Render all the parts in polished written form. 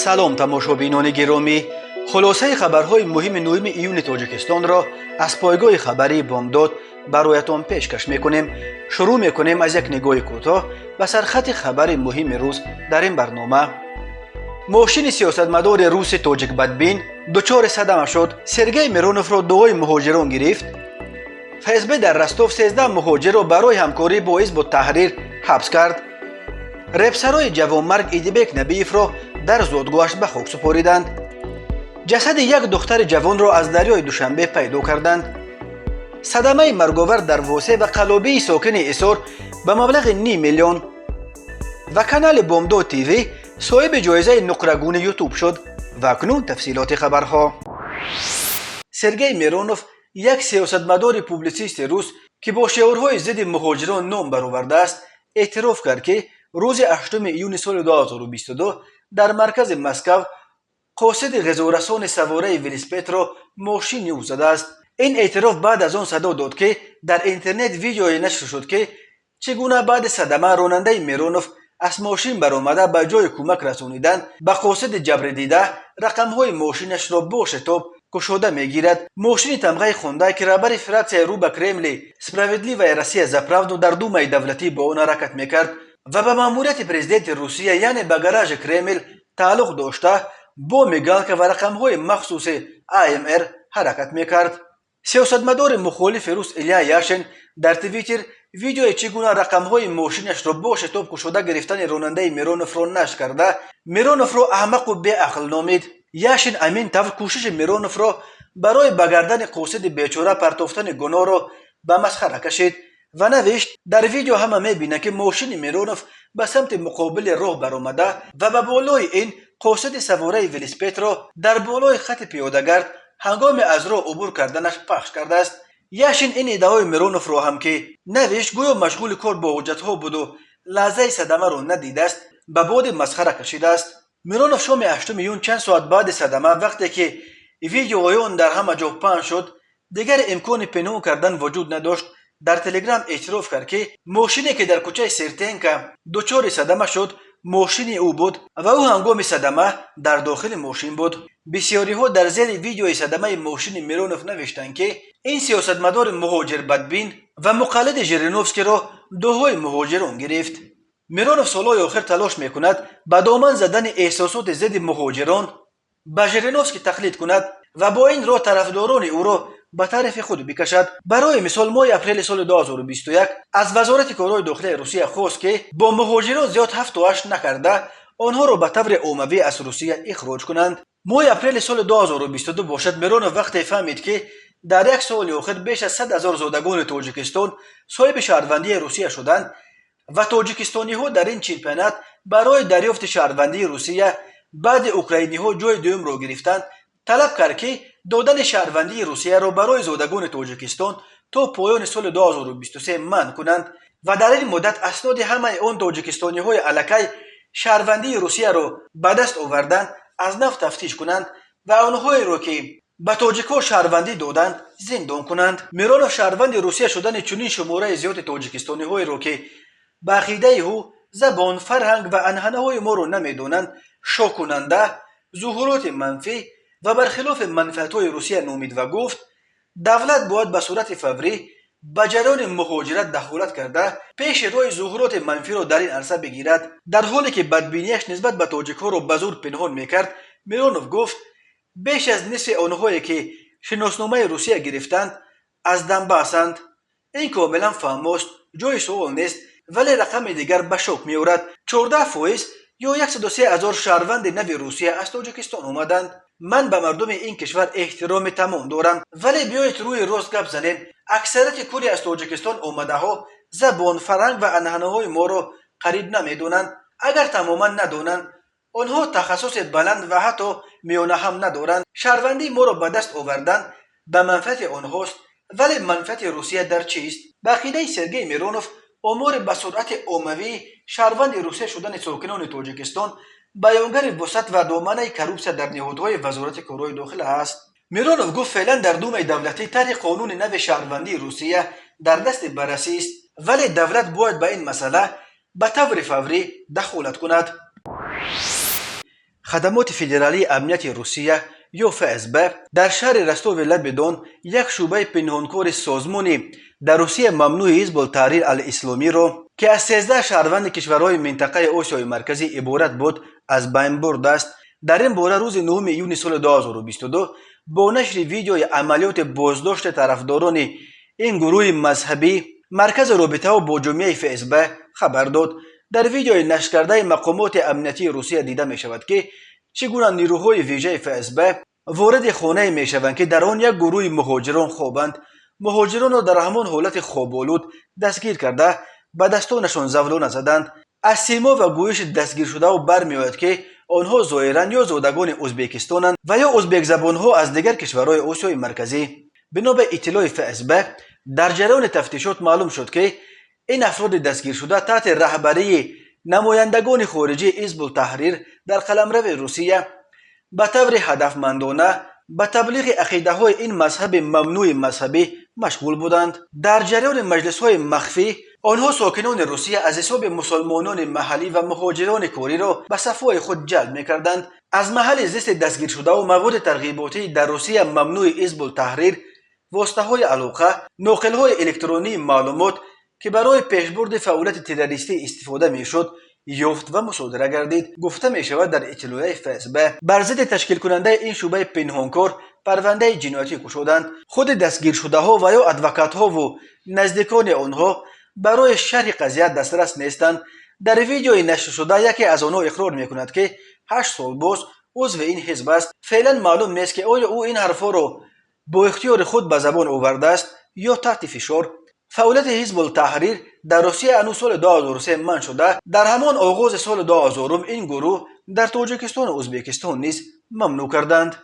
салом тамошобинони гиромӣ, хулосаи хабарҳои муҳими 9 июни тоҷикистонро аз пойгоҳи хабарии бомдод бароятон пешкаш мекунем. шурӯъ мекунем аз як нигоҳи кӯтоҳ ба сархати хабари муҳими рӯз дар ин барнома. мошини сиёсатмадори руси тоҷикбадбин дучори садама шуд. Сергей Мироновро дуои муҳоҷирон гирифт. ФСБ дар Ростов 13 муҳоҷирро барои ҳамкорӣ бо ҳизбу таҳрир ҳабс кард. репсарои ҷавонмарг Идибек Набиевро дар зодгоҳаш ба хок супориданд. ҷасади як духтари ҷавонро аз дарёи Душанбе пайдо карданд. садамаи марговар дар Восе ва Қалобии сокини Исор ба маблағи 9 миллион. ва канали Бомдод ТВ соҳиби ҷоизаи нуқрагуни ютуб шуд. ва акнун тафсилоти хабарҳо. Сергей Миронов, як сиёсатмадори публitsисти рус, ки бо шеърҳои зидди муҳоҷирон ном баровардааст, эътироф кард, ки рӯзи 8 июни соли 2022 дар маркази Москав қосиди ғизорасони савораи велосипедро мошини ӯ задааст. ин эътироф баъд аз он садо дод, ки дар интернет видеое нашр шуд, ки чӣ гуна баъди садама ронандаи Миронов аз мошин баромада ба ҷои кӯмак расонидан ба қосиди ҷабридида рақамҳои мошинашро бо шитоб кушода мегирад. мошини тамғаи Хондай, ки раҳбари фраксияи рӯ ба Кремли Справедливая Россия за правду дар Думаи давлатӣ бо он ҳаракат мекард ва ба маъмурияти президенти Русия, яъне ба гаражи Кремл тааллуқ дошта, бо мигалка ва рақамҳои махсуси АМР ҳаракат мекард. сиёсатмадори мухолифи рус Илия Яшин дар Твиттер видеои чӣ гуна рақамҳои мошинашро бо шитоб кушода гирифтани ронандаи Мироновро нашр карда, Мироновро аҳмақу беақл номид. Яшин амин тавр кӯшиши Мироновро барои ба гардани қосиди бечора партофтани гуноҳро ба масхара кашид ва навишт: дар видео ҳама мебинад, ки мошини Миронов ба самти муқобили роҳ баромада ва ба болои ин қосиди савораи велосипедро дар болои хати пиёдагард ҳангоми аз роҳ убур карданаш пахш кардааст. Яшин ин иддаои Мироновро ҳам, ки навишт гӯё машғули кор бо ҳуҷҷатҳо буду лаҳзаи садамаро надидааст, ба боди масхара кашидааст. Миронов шоми 8 июн, чанд соат баъди садама, вақте ки видеои он дар ҳама ҷо паҳн шуд, дигар имкони пинҳон кардан вуҷуд надошт. дар Телеграм эътироф кард, ки мошине, ки дар кӯчаи Сертенка дучори садама шуд, мошини ӯ буд ва ӯ ҳангоми садама дар дохили мошин буд. бисёриҳо дар зери видеои садамаи мошини Миронов навиштанд, ки ин сиёсатмадори муҳоҷирбадбин ва муқаллиди Жириновскийро дуоҳои муҳоҷирон гирифт. Миронов солҳои охир талош мекунад ба доман задани эҳсосоти зидди муҳоҷирон ба Жириновский тақлид кунад ва бо ин роҳ тарафдорони ӯро ба тарафи худ бикашад. барои мисол, моҳи апрели соли 2021 аз вазорати корҳои дохилияи Русия хост, ки бо муҳоҷирон зиёд ҳафту ҳашт накарда, онҳоро ба таври оммавӣ аз Русия ихроҷ кунанд. моҳи апрели соли 2022 бошад, Миронов вақте фаҳмид, ки дар як соли охир беш аз 100 000 зодагони Тоҷикистон соҳиби шаҳрвандии Русия шуданд ва тоҷикистониҳо дар ин чемпионат барои дарёфти шаҳрвандии Русия баъди украиниҳо ҷои дуюмро гирифтанд, талаб кард, ки додани шаҳрвандии Русияро барои зодагони Тоҷикистон то поёни соли 2023 манъ кунанд ва дар ин муддат асноди ҳамаи он тоҷикистониҳои аллакай шаҳрвандии Русияро ба даст оварданд аз нав тафтиш кунанд ва онҳоеро, ки ба тоҷикҳо шаҳрвандӣ доданд, зиндон кунанд. Миронов шаҳрванди Русия шудани чунин шумораи зиёди тоҷикистониҳоеро, ки ба ақидаи ӯ забон, фарҳанг ва анъанаҳои моро намедонанд, шоккунанда, зуҳуроти манфӣ ва бархилофи манфиатҳои Русия номид ва гуфт: давлат бояд ба сурати фаврӣ ба ҷараёни муҳоҷират дахолат карда, пеши роҳи зуҳуроти манфиро дар ин арса бигирад. дар ҳоле ки бадбинияш нисбат ба тоҷикҳоро ба зур пинҳон мекард, Миронов гуфт: беш аз нисфи онҳое, ки шиносномаи Русия гирифтанд, аз Донбассанд. ин комилан фаҳмост, ҷои суол нест, вале рақами дигар ба шок меорад. 14% ё 103 000 шаҳрванди нави Русия аз Тоҷикистон омаданд. ман ба мардуми ин кишвар эҳтироми тамом дорам, вале биёед рӯи рост гап занем. аксарияти кули аз Тоҷикистон омадаҳо забон, фарҳанг ва анъанаҳои моро қариб намедонанд. агар тамоман надонанд, онҳо тахассуси баланд ва ҳатто миёна ҳам надоранд. шаҳрвандии моро ба даст овардан ба манфиати онҳост, вале манфиати Русия дар чист? ба ақидаи Сергей Миронов, омори ба суръати оммавии шаҳрванди Русия шудани сокинони Тоҷикистон баёнгари вусат ва доманаи коррупсия дар ниҳодҳои вазорати корҳои дохила аст. Миронов гуфт феълан дар Думаи давлатӣ тарҳи қонуни нави шаҳрвандии Русия дар дасти баррасист, вале давлат бояд ба ин масъала ба таври фаврӣ дахолат кунад. خدمات فدرالی امنیت روسیه یا فسب در شهر رستوف لب دون یک شعبه پنهانکار سازمانی در روسیه ممنوع حزب التحریر الاسلامی را که از 13 شهروند کشورهای منطقه آسیای مرکزی عبارت بود از بین برده است. در این باره روز 9 ایون سال 2022 با نشر ویدیوی عملیات بازداشت طرفداران این گروه مذهبی مرکز رابطه با جامعه فسب خبر داد. در ویدیوی نشر کرده مقامات امنیتی روسیه دیده می شود که چگونه نیروهای ویژه فسب وارد خانه می شوند که در آن یک گروه مهاجران خوابند. مهاجران را در همان حالت خواب‌آلود دستگیر کرده به دستانشان زولانه زدند. از سیما و گویش دستگیر شده و برمی‌آید که آنها ظاهراً یا زادگان ازبکستانند و یا ازبک زبانها از دیگر کشورهای آسیای مرکزی. بنا به اطلاع فسب در جریان تفتیشات معلوم شد که این افراد دستگیر شده تحت رهبری نمایندگان خارجی حزب التحریر در قلمرو روسیه به طور هدفمندانه به تبلیغ عقیده‌های این مذهب ممنوع مذهبی مشغول بودند. در جریان مجلس‌های مخفی آنها ساکنان روسیه از حساب مسلمانان محلی و مهاجران کاری را به صفهای خود جلب می‌کردند. از محل زیست دستگیر شده و مواد ترغیباتی در روسیه ممنوع حزب التحریر، واسطه‌های علاقه، ناقل‌های الکترونی معلومات که برای پیشبرد فعالیت تروریستی استفاده می‌شد یافت و مصادره گردید. گفته می شود در اطلاع فسب بر ضد تشکیل کننده این شعبه پنهانکار پرونده جنایتی گشودند. خود دستگیر شده ها و یا ادوکات ها و نزدیکان آنها برای شرح قضیه دسترس نیستند. در ویدیوی نشر شده یکی از آنها اقرار می کند که 8 سال باز عضو این حزب است. فعلا معلوم نیست که آیا او این حرفا را با اختیار خود به زبان آورده است یا تحت فشار. فعالیت حزب التحریر در روسیه انو سال 2003 منع شده. در همان آغاز سال 2000 این گروه در تاجیکستان و ازبکستان نیز ممنوع کردند.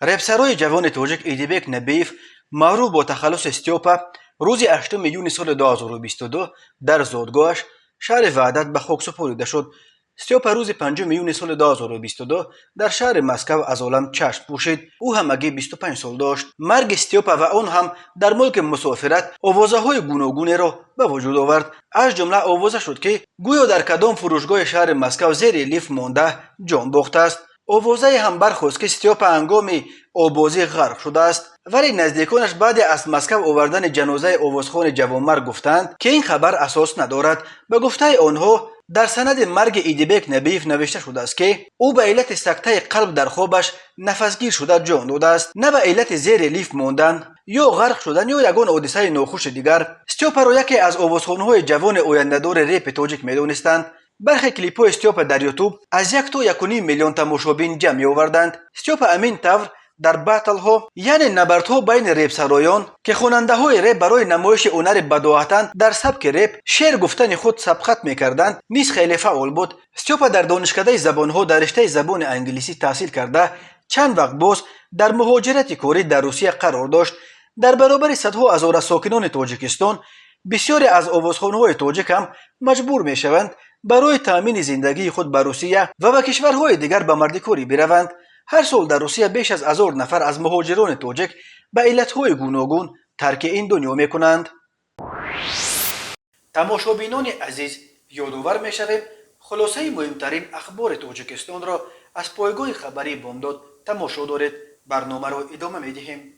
رپسرای جوان تاجیک ایدیبک نبیف معروف با تخلص استیوپا روز 8 ایون سال 2022 در زادگاهش شهر وحدت به خاک سپرده شد. استیوپا روز 5 ایون سال 2022 در شهر مسکو از عالم چشم پوشید. او همگی 25 سال داشت. مرگ استیوپا و آن هم در ملک مسافرت آوازه‌های گوناگونی را به وجود آورد. از جمله آوازه شد که گویا در کدام فروشگاه شهر مسکو زیر لیف مانده جان باخته است. آوازه هم برخاست که استیوپا هنگام آبازی غرق شده است، ولی نزدیکانش بعد از مسکو آوردن جنازه آوازخوان جوانمرد گفتند که این خبر اساس ندارد. به گفته آنها در سند مرگ ایدیبک نبیف نوشته شده است که او به علت سکته قلب در خوابش نفسگیر شده جان داده است، نه به علت زیر لیف ماندن یا غرق شدن یا یگان حادثه ناخوش دیگر. استیوپا را یکی از آوازخوان‌های جوان آینده‌دار رپ تاجیک می‌دانستند. برخی کلیپ‌های استیوپا در یوتیوب از 1 تا 1.5 میلیون تماشابین جمع آوردند. استیوپا امین طور در باتل ها یعنی نبردها بین رپ سرایان که خواننده های رپ برای نمایش هنر بداهتن در سبک رپ شعر گفتن خود سبقت میکردند نیز خیلی فعال بود. استیوپا در دانشکده زبان ها در رشته زبان انگلیسی تحصیل کرده چند وقت باز در مهاجرت کاری در روسیه قرار داشت. در برابر صدها هزار ساکنان تاجیکستان بسیاری از آوازخوان‌های تاجیک هم مجبور میشوند برای تامین زندگی خود به روسیه و به کشورهای دیگر به مردکاری بروند. هر سال در روسیه بیش از 1000 نفر از مهاجران تاجیک به علتهای گوناگون ترک این دنیا میکنند. تماشابینان عزیز، یادآور میشویم خلاصه مهمترین اخبار تاجیکستان را از پایگاه خبری بامداد تماشا دارید. برنامه را ادامه میدهیم.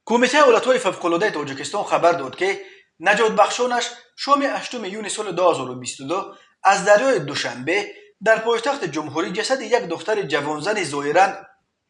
کمیته حالتهای فوق‌العاده تاجیکستان خبر داد که نجات بخشانش شام 8 ایون سال 2022 از دریای دوشنبه در پایتخت جمهوری جسد یک دختر جوانزن ظاهراً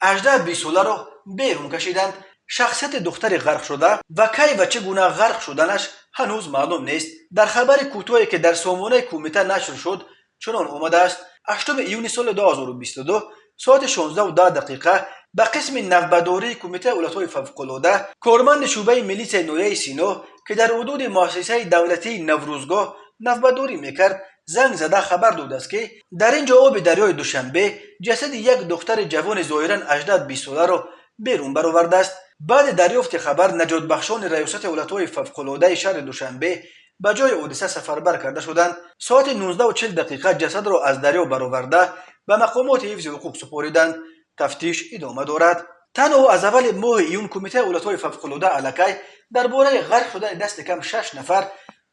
18-20 ساله را بیرون کشیدند. شخصیت دختر غرق شده و کی و چگونه غرق شدنش هنوز معلوم نیست. در خبر کوتاهی که در سامانه کمیته نشر شد چنان آمده است: 8 ایون سال 2022 ساعت 16:10 به قسم نوبداری کمیته حالتهای فوق‌العاده کارمند شعبه میلیس نویه سینا که در حدود مؤسسه دولتی نوروزگاه نوبداری میکرد زنگ زده خبر داده است که در اینجا آب دریای دوشنبه جسد یک دختر جوان ظاهراً 18-20 ساله را بیرون برآورده است. بعد دریافت خبر نجات بخشان ریاست حالتهای فوق‌العاده شهر دوشنبه به جای حادثه سفربر کرده شدند. ساعت 19:40 جسد را از دریا برآورده به مقامات حفظ حقوق سپاریدند. تفتیش ادامه دارد. تنها از اول ماه ایون کمیته حالتهای فوق‌العاده الکی درباره غرق شدن دست کم 6 نفر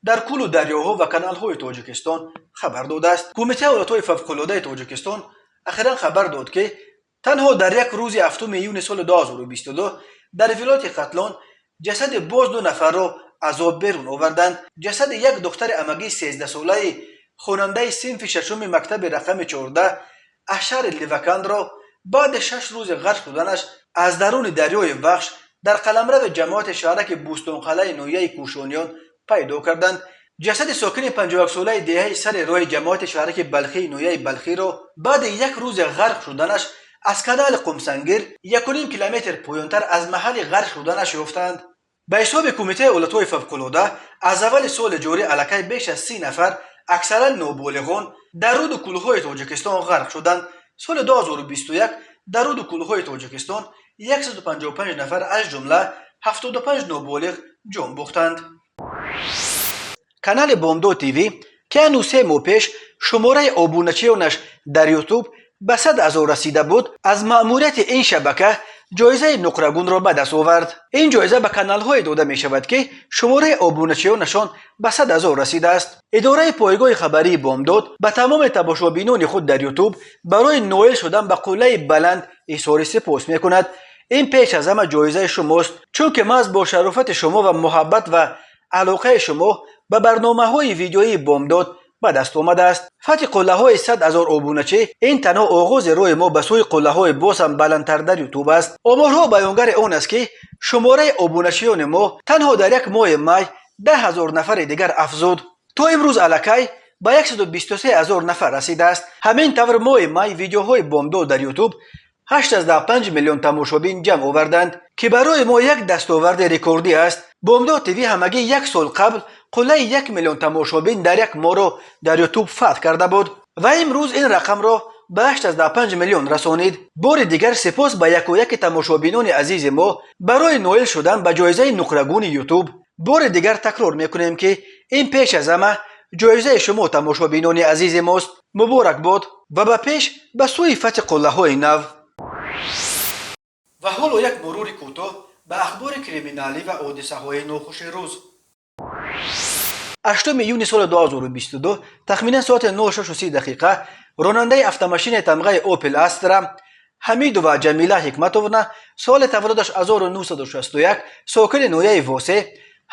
дар кулу дарёҳо ва каналҳои тоҷикистон хабар додааст. Кумитаи ҳолатҳои фавқулодаи тоҷикистон ахиран хабар дод ки танҳо дар як рӯзи 7 июни соли 2022 дар вилояти Қатлон ҷасади боз 2 нафарро аз об берун оварданд. Ҷасади як духтари амагии 13-солаи хонандаи синфи 6 мактаби рақами 14 аз шаҳри Ливакандро баъди 6 рӯзи ғарқ шуданаш аз даруни дарёи Вахш дар қаламрави ҷамоати шаҳраки Бӯстонқалъаи ноҳияи Кӯшониён пайдо карданд. ҷасади сокини 51-солаи деҳаи сари роҳи ҷамоати шаҳраки Балхии ноҳияи Балхиро баъди як рӯзи ғарқ шуданаш аз канали Қумсангир 1.5 километр поёнтар аз маҳалли ғарқ шуданаш ёфтанд. ба ҳисоби Кумитаи ҳолатҳои фавқулода аз аввали соли ҷорӣ аллакай беш аз 30 нафар аксаран ноболиғон дар руду кӯлҳои Тоҷикистон ғарқ шуданд. соли 2021 дар руду кӯлҳои Тоҷикистон 155 нафар аз ҷумла 75 ноболиғ ҷон бохтанд. канали Бомдод ТВ ки ҳанӯз 3 моҳ пеш шумораи обуначиёнаш дар YouTube ба 100,000 расида буд, аз маъмурияти ин шабака ҷоизаи нуқрагунро ба даст овард. Ин ҷоиза ба каналҳое дода мешавад ки шумораи обуначиёнашон ба 100,000 расидааст. Идораи пойгоҳи хабарии Бомдод ба тамоми тамошобинони худ дар YouTube барои ноил шудан ба қуллаи баланд изҳори сипос мекунад. ин пеш аз ҳама ҷоизаи шумост, чунки маҳз бо шарофати шумо ва муҳаббат ва алоқаи шумо ба барномаҳои видеоии Бомдод ба даст омадааст. фатҳи қуллаҳои 100,000 обуначӣ ин танҳо оғози роҳи мо ба сӯи қуллаҳои боз ҳам баландтар дар YouTube аст. оморҳо баёнгари он аст ки шумораи обуначиёни мо танҳо дар як моҳи май 10,000 нафари дигар афзуд. то имрӯз аллакай ба 123,000 нафар расидааст. ҳамин тавр моҳи май видеоҳои Бомдод дар YouTube 85 миллион тамошобин ҷамъ оварданд, ки барои мо як дастоварди рекордӣ аст. Бомдод ТВ ҳамагӣ як сол қабл қуллаи 1 миллион тамошобин дар як моҳро дар YouTube фатҳ карда буд ва имрӯз ин рақамро ба 85 миллион расонид. бори дигар сипос ба якояки тамошобинони азизи мо барои ноил шудан ба ҷоизаи нуқрагуни YouTube. бори дигар такрор мекунем ки ин пеш аз ҳама ҷоизаи шумо тамошобинони азизи мост. муборак бод ва ба пеш ба сӯи фатҳи қуллаҳои нав. ва ҳоло як мурури кӯтоҳ ба ахбори криминалӣ ва ҳодисаҳои нохуши рӯз. 8 июни соли 2022 тахминан соати 9:30 ронандаи автомашини тамғаи Opel Astra Ҳамидова Ҷамила Ҳикматовна соли таваллудаш 1961 сокини ноҳияи Восе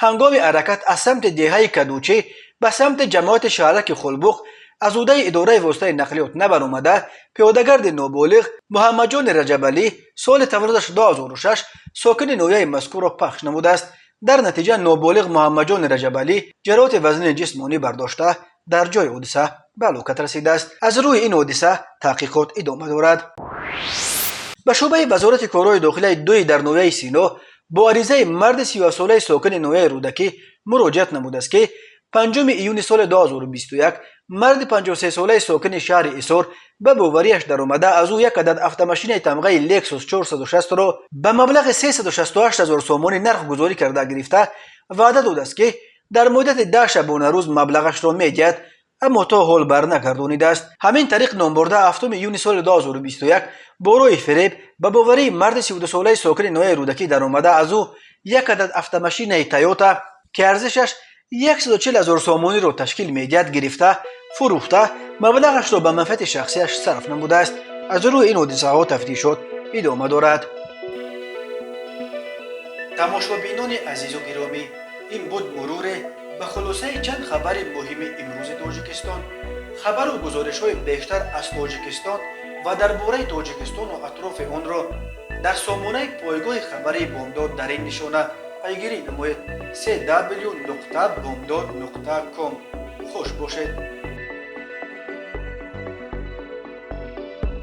ҳангоми ҳаракат аз самти деҳаи Кадучӣ ба самти ҷамоати шаҳраки Хулбуғ аз удаи идораи воситаи нақлиёт набаромада пиёдагарди ноболиғ Муҳаммаҷони Раҷабалӣ соли таваллудаш 2006 сокини ноҳияи мазкурро пахш намудааст. дар натиҷа ноболиғ Муҳаммаҷони Раҷабалӣ ҷароҳати вазнини ҷисмонӣ бардошта дар ҷои ҳодиса ба ҳалокат расидааст. аз рӯи ин ҳодиса таҳқиқот идома дорад. ба шӯъбаи вазорати корҳои дохилияи 2 дар ноҳияи Сино бо аризаи марди 30-солаи сокини ноҳияи Рӯдакӣ муроҷиат намудааст ки 5 июни соли 2021 марди 53-солаи сокини шаҳри Исор ба боварияш даромада аз ӯ як адад автомашини тамғаи Lexus 460ро ба маблағи 368,000 сомонӣ нарх гузорӣ карда гирифта ваъда додааст ки дар муддати 10 шабона рӯз маблағашро медиҳад, аммо то ҳол барнагардонидааст. ҳамин тариқ номбурда 7 июни соли 2021 бо роҳи фиреб ба боварии марди 32-солаи сокини ноҳияи Рӯдакӣ даромада аз ӯ як адад автомашинаи Toyota ки арзишаш 140,000 сомониро ташкил медиҳад гирифта фурӯхта маблағашро ба манфиати шахсияш сарф намудааст. аз рӯи ин ҳодисаҳо тафтишот идома дорад. тамошобинони азизу гиромӣ, ин буд муруре ба хулосаи чанд хабари муҳими имрӯзи Тоҷикистон. хабару гузоришҳои бештар аз Тоҷикистон ва дар бораи Тоҷикистону атрофи онро дар сомонаи пойгоҳи хабарии Бомдод дар ин нишона пайгирӣ намоед: www.bomdod.com. хуш бошед.